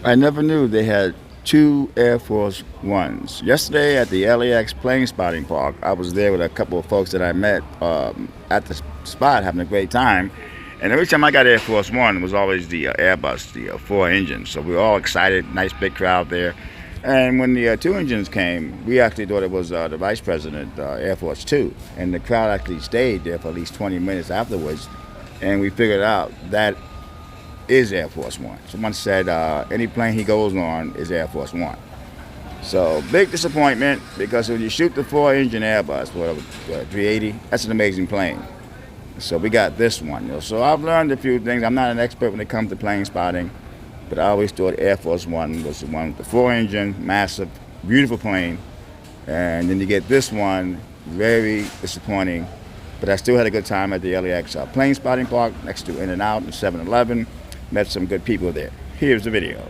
I never knew they had two Air Force Ones. Yesterday at the LAX Plane Spotting Park, I was there with a couple of folks that I met at the spot having a great time. And every time I got Air Force One, it was always the Airbus, the four engines. So we were all excited, nice big crowd there. And when the two engines came, we actually thought it was the Vice President, Air Force Two. And the crowd actually stayed there for at least 20 minutes afterwards. And we figured out that is Air Force One. Someone said any plane he goes on is Air Force One. So big disappointment because when you shoot the four-engine Airbus, whatever, 380, that's an amazing plane. So we got this one. So I've learned a few things. I'm not an expert when it comes to plane spotting, but I always thought Air Force One was the one with the four-engine, massive, beautiful plane. And then you get this one, very disappointing. But I still had a good time at the LAX Plane Spotting Park next to In-N-Out and 7-Eleven. Met some good people there. Here's the video.